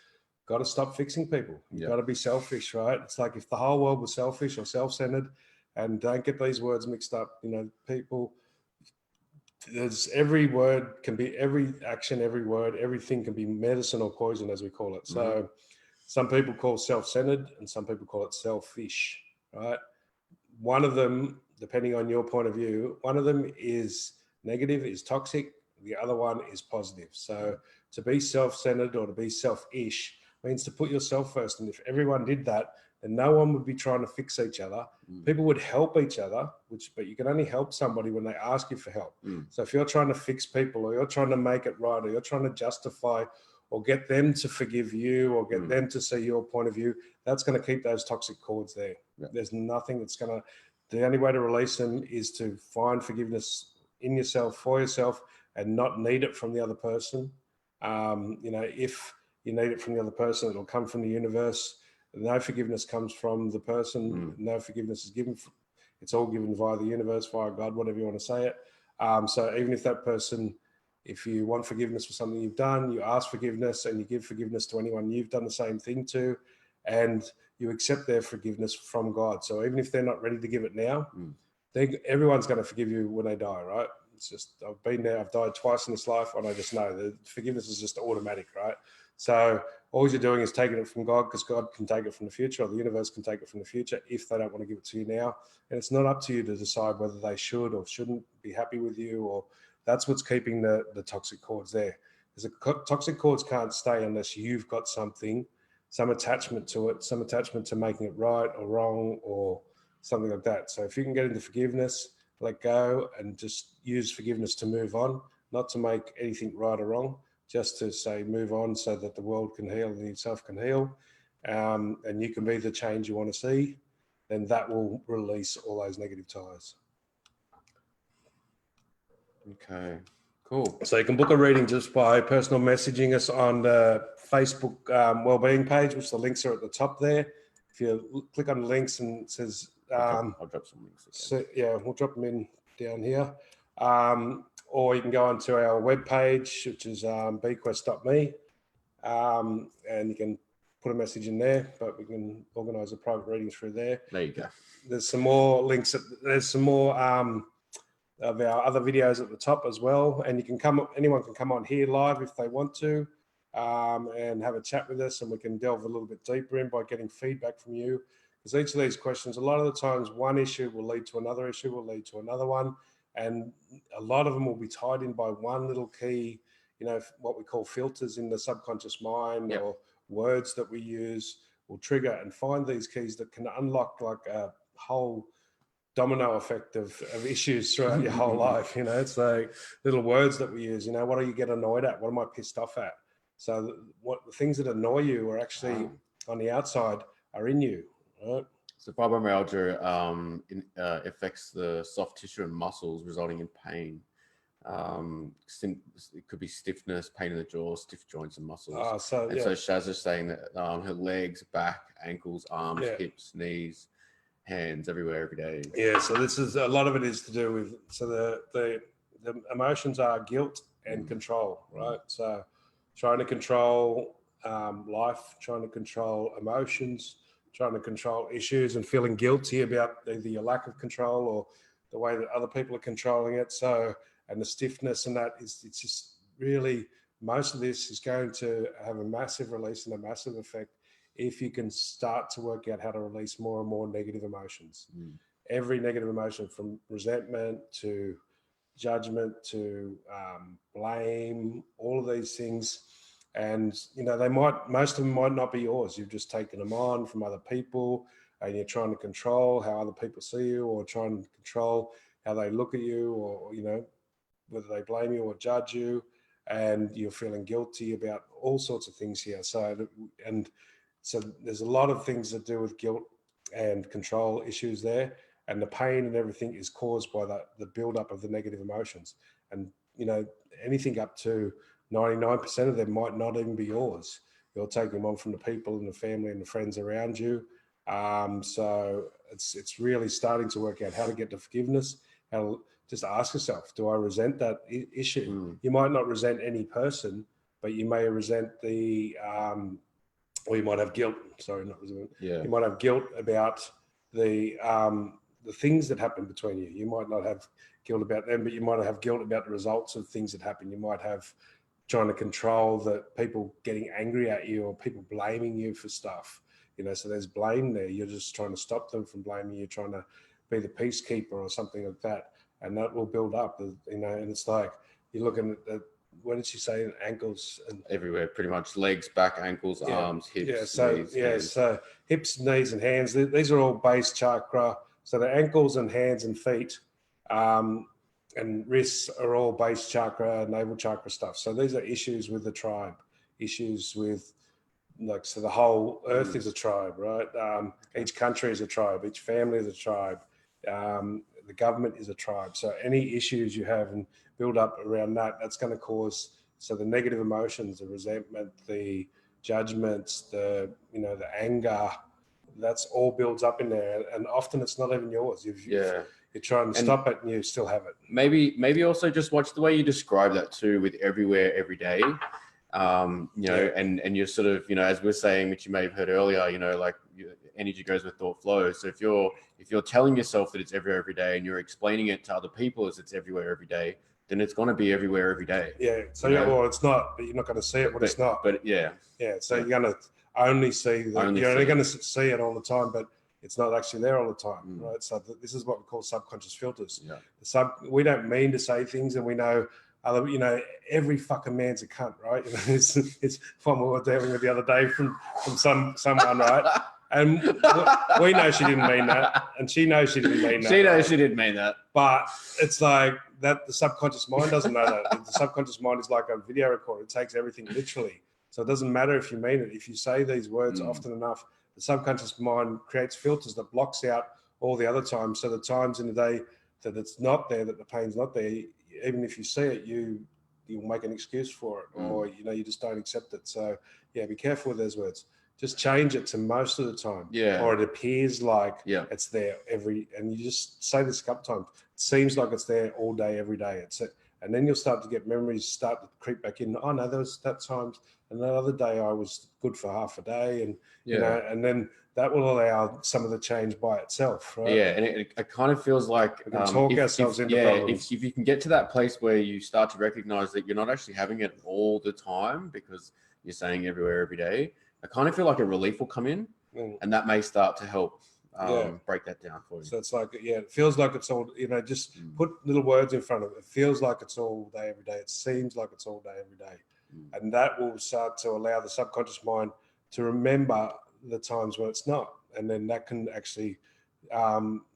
got to stop fixing people. You've got to be selfish, right? It's like if the whole world was selfish or self-centered, and don't get these words mixed up, you know, people, there's every word can be, every action, every word, everything can be medicine or poison, as we call it. So some people call self-centered and some people call it selfish, right? One of them, depending on your point of view, one of them is negative, is toxic. The other one is positive. So to be self-centered or to be selfish means to put yourself first. And if everyone did that, then no one would be trying to fix each other. People would help each other, but you can only help somebody when they ask you for help. So if you're trying to fix people, or you're trying to make it right, or you're trying to justify or get them to forgive you, or get them to see your point of view, that's going to keep those toxic cords there. There's nothing that's going to, the only way to release them is to find forgiveness in yourself, for yourself, and not need it from the other person. You know, if you need it from the other person, it'll come from the universe. No forgiveness comes from the person. No forgiveness is given. It's all given via the universe, via God, whatever you want to say it. So even if that person, if you want forgiveness for something you've done, you ask forgiveness and you give forgiveness to anyone you've done the same thing to, and you accept their forgiveness from God. So even if they're not ready to give it now, everyone's going to forgive you when they die, right? It's just, I've been there, I've died twice in this life, and I just know that forgiveness is just automatic, right? So all you're doing is taking it from God, because God can take it from the future, or the universe can take it from the future if they don't want to give it to you now. And it's not up to you to decide whether they should or shouldn't be happy with you, or that's what's keeping the toxic cords there. Because the toxic cords can't stay unless you've got something, some attachment to it, some attachment to making it right or wrong or something like that. So if you can get into forgiveness, let go, and just use forgiveness to move on, not to make anything right or wrong, just to say move on so that the world can heal and yourself can heal, and you can be the change you want to see, then that will release all those negative ties. Okay, cool. So you can book a reading just by personal messaging us on the Facebook Wellbeing page, which the links are at the top there. If you click on the links and it says, I'll drop some links again. so yeah, we'll drop them in down here. Or you can go onto our webpage, which is bequest.me, and you can put a message in there, but we can organise a private reading through there. There you go. There's some more links. There's some more of our other videos at the top as well, and you can anyone can come on here live if they want to, and have a chat with us, and we can delve a little bit deeper in by getting feedback from you. Because each of these questions, a lot of the times, one issue will lead to another issue, will lead to another one, and a lot of them will be tied in by one little key, you know, what we call filters in the subconscious mind, or words that we use will trigger and find these keys that can unlock like a whole domino effect of issues throughout your whole life. You know, it's like little words that we use, you know, what do you get annoyed at? What am I pissed off at? So what the things that annoy you are actually on the outside are in you, right? So fibromyalgia affects the soft tissue and muscles, resulting in pain. It could be stiffness, pain in the jaw, stiff joints and muscles. So Shaz is saying that her legs, back, ankles, arms, hips, knees, hands, everywhere, every day. Yeah, so this is, a lot of it is to do with, so the emotions are guilt and control, right? So trying to control life, trying to control emotions, trying to control issues, and feeling guilty about either your lack of control or the way that other people are controlling it. So, and the stiffness and that is, it's just really, most of this is going to have a massive release and a massive effect if you can start to work out how to release more and more negative emotions. Every negative emotion, from resentment to judgment to blame, all of these things. And, most of them might not be yours. You've just taken them on from other people, and you're trying to control how other people see you, or trying to control how they look at you, or, whether they blame you or judge you, and you're feeling guilty about all sorts of things here. So there's a lot of things that do with guilt and control issues there, and the pain and everything is caused by the buildup of the negative emotions. And anything up to 99% of them might not even be yours. You're taking them on from the people and the family and the friends around you. So it's really starting to work out how to get to forgiveness. How to just ask yourself, do I resent that issue? You might not resent any person, but you may resent or you might have guilt. Sorry, not resentment. Yeah. You might have guilt about the things that happen between you. You might not have guilt about them, but you might have guilt about the results of things that happen. You might have trying to control that people getting angry at you, or people blaming you for stuff. So there's blame there. You're just trying to stop them from blaming you, trying to be the peacekeeper or something like that. And that will build up, and it's like, you're looking at what did she say? Ankles and everywhere, pretty much. Legs, back, ankles, arms, hips, knees, hands. So hips, knees, and hands. These are all base chakra. So the ankles and hands and feet, and wrists are all base chakra, navel chakra stuff. So these are issues with the tribe, issues with so the whole earth is a tribe, right? Each country is a tribe, each family is a tribe. The government is a tribe. So any issues you have and build up around that, that's going to cause, so the negative emotions, the resentment, the judgments, the anger, that's all builds up in there. And often it's not even yours. You're trying to stop it and you still have it. Maybe also just watch the way you describe that too, with everywhere, every day. And you're sort of, as we're saying, which you may have heard earlier, like energy goes with thought flows. So if you're telling yourself that it's everywhere every day, and you're explaining it to other people as it's everywhere every day, then it's going to be everywhere every day. Yeah. So well, it's not, but you're not going to see it when it's not. But yeah. So you're going to only see that. You're only going to see it all the time, but it's not actually there all the time, right? So this is what we call subconscious filters. Yeah. We don't mean to say things, and we know. Every fucking man's a cunt, right? It's what we were dealing with the other day from someone, right? And we know she didn't mean that, and she knows she didn't mean that. She knows she didn't mean that. But it's like that. The subconscious mind doesn't know that. The subconscious mind is like a video recorder. It takes everything literally. So it doesn't matter if you mean it. If you say these words often enough, the subconscious mind creates filters that blocks out all the other times. So the times in the day that it's not there, that the pain's not there, even if you see it, you'll make an excuse for it, or you just don't accept it. So be careful with those words. Just change it to most of the time, or it appears like it's there and you just say this a couple times. It seems like it's there all day, every day. And then you'll start to get memories start to creep back in. Oh no, there was that times, and that other day I was good for half a day, and and then that will allow some of the change by itself, right? Yeah, and it kind of feels like we can talk ourselves into problems. If you can get to that place where you start to recognize that you're not actually having it all the time because you're saying everywhere, every day, I kind of feel like a relief will come in, and that may start to help break that down for you. So it's like, it feels like it's all, just put little words in front of it. It feels like it's all day, every day. It seems like it's all day, every day. And that will start to allow the subconscious mind to remember the times when it's not. And then that can actually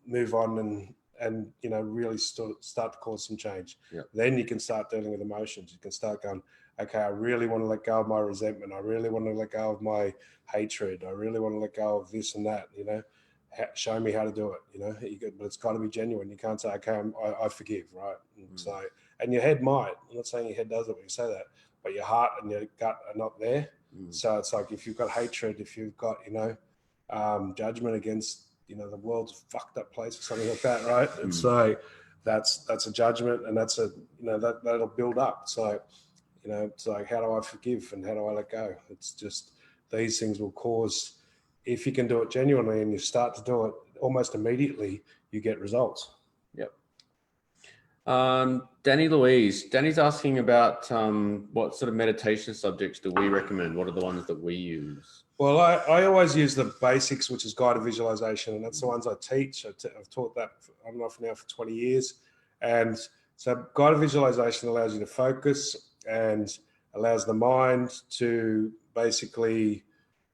move on and really start to cause some change. Then you can start dealing with emotions. You can start going, okay, I really want to let go of my resentment. I really want to let go of my hatred. I really want to let go of this and that, show me how to do it, but it's got to be genuine. You can't say, okay, I forgive, right? So, and your head might, I'm not saying your head does it when you say that, but your heart and your gut are not there. So it's like, if you've got hatred, if you've got, judgment against, the world's a fucked up place or something like that, right? And so that's a judgment, and that's that'll build up. So, it's like, how do I forgive and how do I let go? It's just, these things will cause, if you can do it genuinely and you start to do it almost immediately, you get results. Yep. Danny's asking about what sort of meditation subjects do we recommend? What are the ones that we use? Well, I always use the basics, which is guided visualization, and that's the ones I teach. I've taught that on and off now for 20 years. And So guided visualization allows you to focus and allows the mind to basically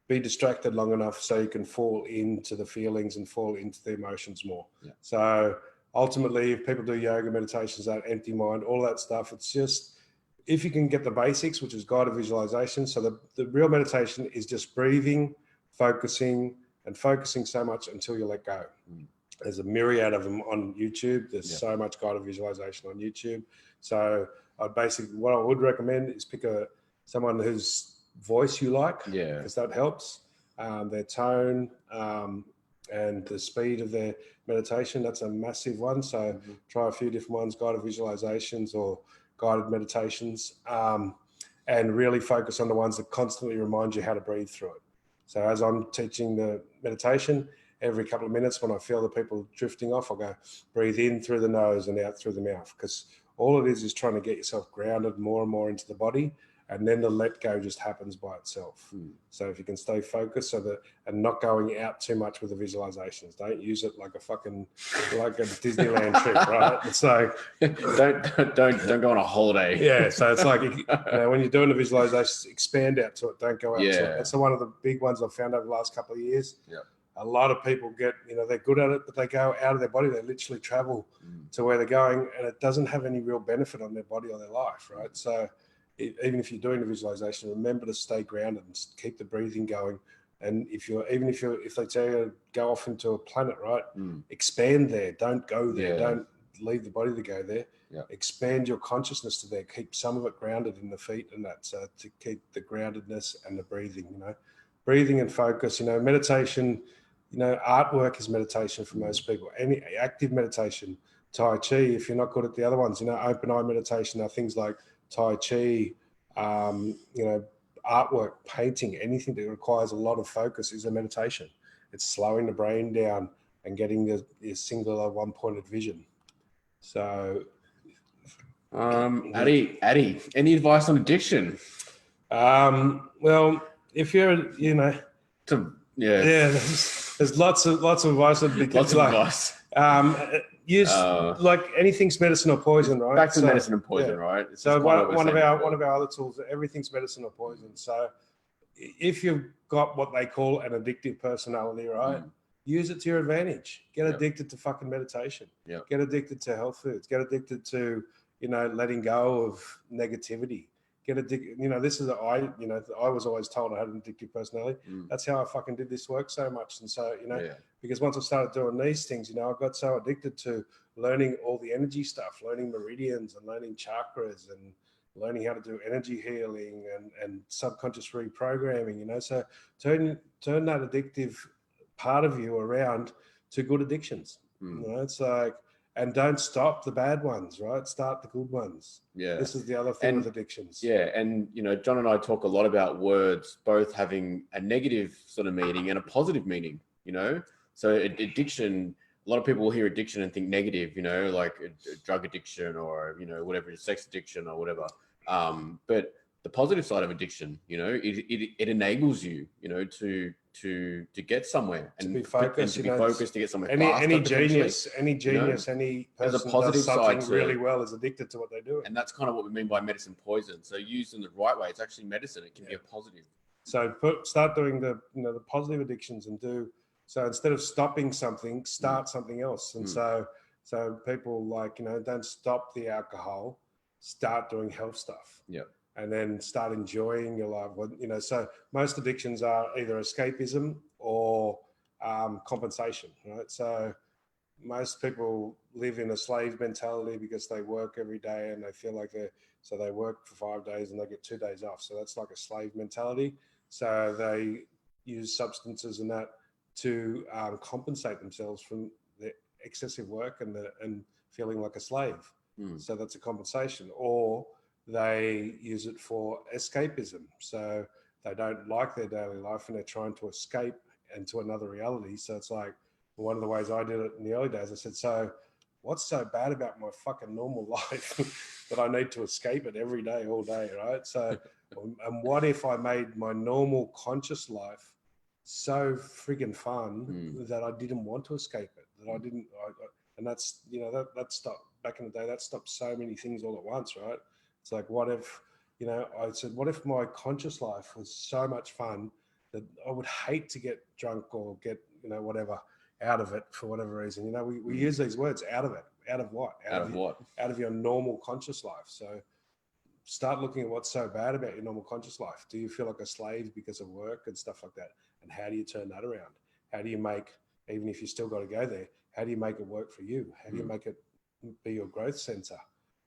be distracted long enough so you can fall into the feelings and fall into the emotions more. Yeah. So ultimately, if people do yoga, meditations, that empty mind, all that stuff, it's just, if you can get the basics, which is guided visualization. So the real meditation is just breathing, focusing, and focusing so much until you let go. There's a myriad of them on YouTube. There's so much guided visualization on YouTube. So what I would recommend is pick someone whose voice you like, because that helps. Their tone and the speed of their meditation, that's a massive one. So try a few different ones, guided visualizations or guided meditations, and really focus on the ones that constantly remind you how to breathe through it. So as I'm teaching the meditation, every couple of minutes when I feel the people drifting off, I'll go breathe in through the nose and out through the mouth, because all it is trying to get yourself grounded more and more into the body, and then the let go just happens by itself. So if you can stay focused and not going out too much with the visualizations, don't use it like a Disneyland trip, right? It's like don't go on a holiday. Yeah, so it's like when you're doing the visualizations, expand out to it. Don't go out to it. That's one of the big ones I've found over the last couple of years. A lot of people get, they're good at it, but they go out of their body. They literally travel to where they're going, and it doesn't have any real benefit on their body or their life, right? So even if you're doing the visualization, remember to stay grounded and keep the breathing going. And if they tell you to go off into a planet, right, expand there. Don't go there. Don't leave the body to go there. Expand your consciousness to there. Keep some of it grounded in the feet and that. So to keep the groundedness and the breathing, breathing and focus. Meditation. Artwork is meditation for most people. Any active meditation, Tai Chi. If you're not good at the other ones, open eye meditation are things like Tai Chi, artwork, painting, anything that requires a lot of focus is a meditation. It's slowing the brain down and getting the singular one-pointed vision. So, Addy, any advice on addiction? Well, if you're, there's lots of advice. Lots of advice. Use like anything's medicine or poison, right? Back to medicine and poison, right? It's so one of our other tools, everything's medicine or poison. So if you've got what they call an addictive personality, right? Use it to your advantage. Get addicted to fucking meditation. Get addicted to health foods. Get addicted to, letting go of negativity. Get addicted. I was always told I had an addictive personality. That's how I fucking did this work so much. And so, because once I started doing these things, I got so addicted to learning all the energy stuff, learning meridians and learning chakras and learning how to do energy healing and subconscious reprogramming, so turn that addictive part of you around to good addictions. It's like, and don't stop the bad ones, right? Start the good ones. This is the other thing with addictions. And John and I talk a lot about words both having a negative sort of meaning and a positive meaning, so addiction, a lot of people will hear addiction and think negative, like a drug addiction or whatever, sex addiction or whatever, but the positive side of addiction, it enables you, to get somewhere and to be focused, to get somewhere. Any genius, any person there's a positive does something side to really well is addicted to what they do. And that's kind of what we mean by medicine poison. So used in the right way, it's actually medicine. It can be a positive. So start doing the positive addictions and so instead of stopping something, start something else. And so people don't stop the alcohol, start doing health stuff. And then start enjoying your life. So most addictions are either escapism or compensation, right? So most people live in a slave mentality because they work every day and they feel like they work for 5 days and they get 2 days off. So that's like a slave mentality. So they use substances and that to compensate themselves from the excessive work and feeling like a slave. So that's a compensation. Or they use it for escapism. So they don't like their daily life and they're trying to escape into another reality. So it's like one of the ways I did it in the early days, I said, so what's so bad about my fucking normal life that I need to escape it every day, all day, right? So, and what if I made my normal conscious life so friggin' fun that I didn't want to escape it, and that's, that back in the day, that stopped so many things all at once, right? It's like, what if, I said, what if my conscious life was so much fun that I would hate to get drunk or get, whatever out of it for whatever reason. We use these words, out of it. Out of what? Out of what? Out of your normal conscious life. So start looking at what's so bad about your normal conscious life. Do you feel like a slave because of work and stuff like that? And how do you turn that around? How do you make, even if you still got to go there, how do you make it work for you? How do you make it be your growth center?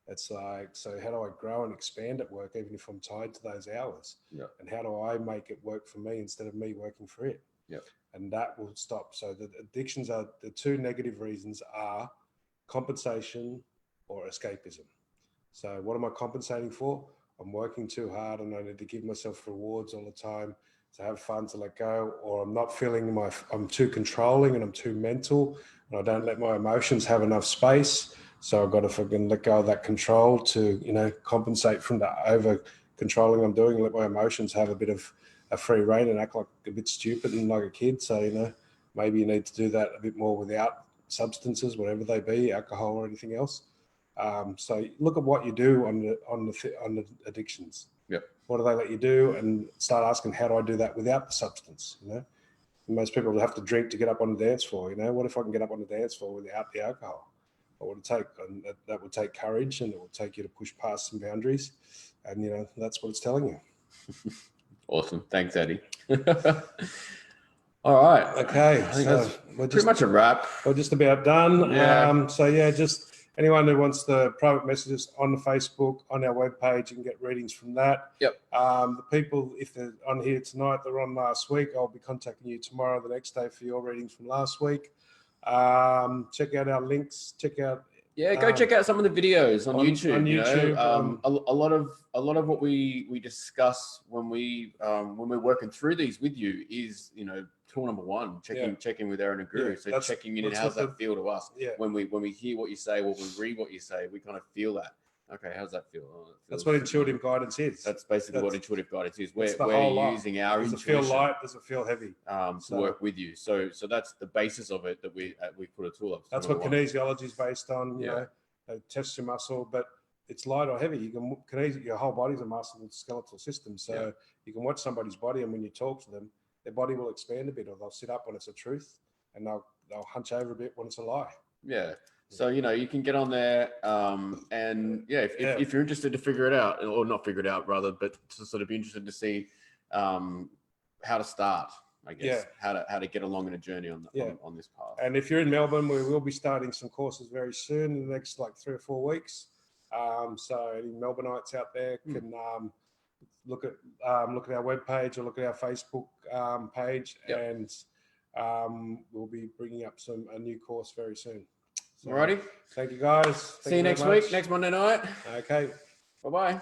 It's like, so how do I grow and expand at work, even if I'm tied to those hours? Yep. And how do I make it work for me instead of me working for it? Yep. And that will stop. So the addictions are, the two negative reasons are compensation or escapism. So what am I compensating for? I'm working too hard and I need to give myself rewards all the time to have fun, to let go, or I'm not feeling I'm too controlling and I'm too mental and I don't let my emotions have enough space. So I've got to fucking let go of that control to, compensate from the over controlling I'm doing, let my emotions have a bit of a free rein and act like a bit stupid and like a kid. So, maybe you need to do that a bit more without substances, whatever they be, alcohol or anything else. So look at what you do on the addictions. Yep. What do they let you do? And start asking, how do I do that without the substance? Most people have to drink to get up on the dance floor. What if I can get up on the dance floor without the alcohol? What would it take? And that would take courage, and it will take you to push past some boundaries. And that's what it's telling you. Awesome. Thanks, Eddie. All right. Okay. I think So that's pretty much a wrap. We're just about done. Yeah. Just anyone who wants the private messages on the Facebook, on our webpage, you can get readings from that. Yep. The people, if they're on here tonight, they're on last week, I'll be contacting you tomorrow, the next day, for your readings from last week. Check out our links. Check out. Yeah, go check out some of the videos on YouTube. On YouTube, a lot of what we discuss when we're working through these with you is tool number one, checking with Aaron and Guru. So checking in, and how's that feel to us? Yeah. When we hear what you say, when we read what you say, we kind of feel that. Okay, how's that feel? That's what intuitive guidance is. That's basically what intuitive guidance is. We're using our intuition. Does it feel light? Does it feel heavy? To work with you. So that's the basis of it that we put a tool up. That's what kinesiology is based on. It tests your muscle, but it's light or heavy. You can your whole body's a muscle and skeletal system. So you can watch somebody's body, and when you talk to them, their body will expand a bit, or they'll sit up when it's a truth, and they'll hunch over a bit when it's a lie. Yeah. So, you can get on there if you're interested to figure it out, or not figure it out rather, but to sort of be interested to see how to start, I guess, how to get along in a journey on this path. And if you're in Melbourne, we will be starting some courses very soon in the next 3 or 4 weeks. So any Melbourneites out there can look at our webpage or look at our Facebook page, and we'll be bringing up a new course very soon. So, alrighty. Thank you, guys. See you next week, next Monday night. Okay. Bye-bye.